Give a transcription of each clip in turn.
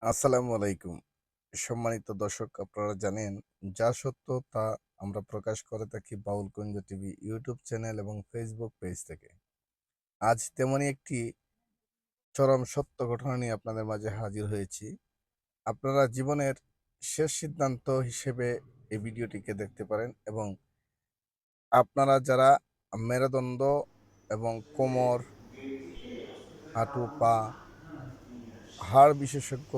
আসসালামু আলাইকুম। সম্মানিত দর্শক, আপনারা জানেন যা সত্য তা আমরা প্রকাশ করে থাকি বাউলকুঞ্জ টিভি ইউটিউব চ্যানেল এবং ফেসবুক পেজ থেকে। আজ তেমনই একটি চরম সত্য ঘটনা নিয়ে আপনাদের মাঝে হাজির হয়েছি। আপনারা জীবনের শেষ সিদ্ধান্ত হিসেবে এই ভিডিওটিকে দেখতে পারেন এবং আপনারা যারা মেরুদণ্ড এবং কোমর, হাঁটু, পা, হাড় বিশেষজ্ঞ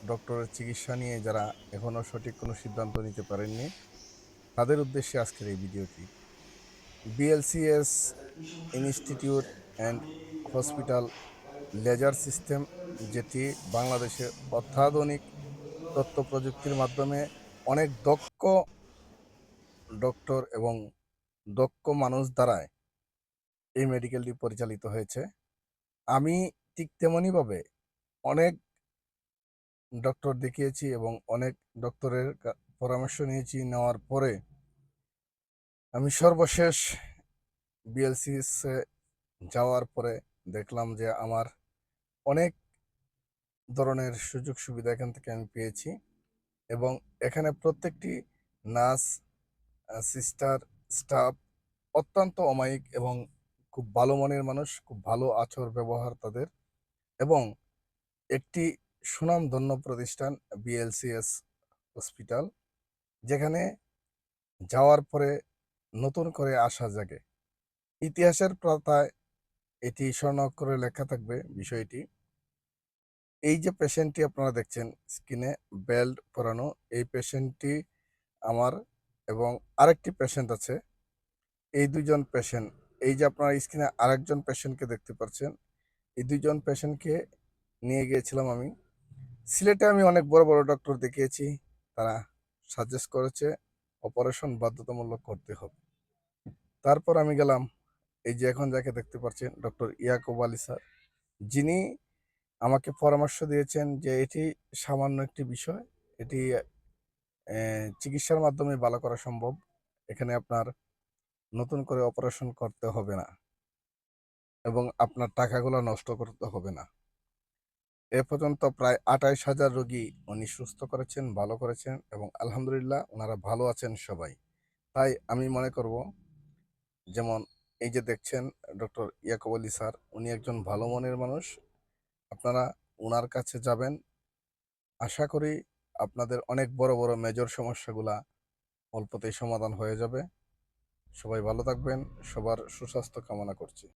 ডক্টরের চিকিৎসা নিয়ে যারা এখনো সঠিক কোনো সিদ্ধান্ত নিতে পারেননি, তাদের উদ্দেশ্যে আজকের এই ভিডিওটি। BLCS institute and hospital laser system, যেটি বাংলাদেশে অত্যাধুনিক তথ্য প্রযুক্তির মাধ্যমে অনেক দক্ষ ডক্টর এবং দক্ষ মানুষ দ্বারায় এই মেডিকেলটি পরিচালিত হয়েছে। আমি ঠিক তেমনইভাবে অনেক ডক্টর দেখিয়েছি এবং অনেক ডক্টরের পরামর্শ নিয়েছি। নেওয়ার পরে আমি সর্বশেষ বিএলসিএসে যাওয়ার পরে দেখলাম যে আমার অনেক ধরনের সুযোগ সুবিধা এখান থেকে আমি পেয়েছি এবং এখানে প্রত্যেকটি নার্স, সিস্টার, স্টাফ অত্যন্ত অমায়িক এবং খুব ভালো মনের মানুষ, খুব ভালো আচর ব্যবহার তাদের। এবং একটি সুনামধন্য প্রতিষ্ঠান বিএলসিএস হসপিটাল, যেখানে যাওয়ার পরে নতুন করে আশা জাগে। ইতিহাসের পাতায় এটি স্বর্ণাক্ষরে লেখা থাকবে বিষয়টি। এই যে পেশেন্টটি আপনারা দেখছেন স্ক্রিনে বেল্ট পরানো, এই পেশেন্টটি আমার, এবং আরেকটি পেশেন্ট আছে। এই দুইজন পেশেন্ট, এই যে আপনারা স্ক্রিনে আরেকজন পেশেন্টকে দেখতে পাচ্ছেন, এই দুইজন পেশেন্টকে নিয়ে গিয়েছিলাম আমি সিলেটে। আমি অনেক বড় বড় ডক্টর দেখিয়েছি, তারা সাজেস্ট করেছে অপারেশন বাধ্যতামূলক করতে হবে। তারপর আমি গেলাম, এই যে এখন যাকে দেখতে পাচ্ছেন ডক্টর ইয়াকুব আলী স্যার, যিনি আমাকে পরামর্শ দিয়েছেন যে এটি সামান্য একটি বিষয়, এটি চিকিৎসার মাধ্যমে ভালো করা সম্ভব। এখানে আপনার নতুন করে অপারেশন করতে হবে না এবং আপনার টাকাগুলো নষ্ট করতে হবে না। এ পর্যন্ত প্রায় ২৮,০০০ রোগী উনি সুস্থ করেছেন, ভালো করেছেন এবং আলহামদুলিল্লাহ ওনারা ভালো আছেন সবাই। তাই আমি মনে করব, যেমন এই যে দেখছেন ডক্টর ইয়াকুব আলী স্যার, উনি একজন ভালো মনের মানুষ। আপনারা ওনার কাছে যাবেন, আশা করি আপনাদের অনেক বড় বড় মেজর সমস্যাগুলা অল্পতেই সমাধান হয়ে যাবে। সবাই ভালো থাকবেন, সবার সুস্বাস্থ্য কামনা করছি।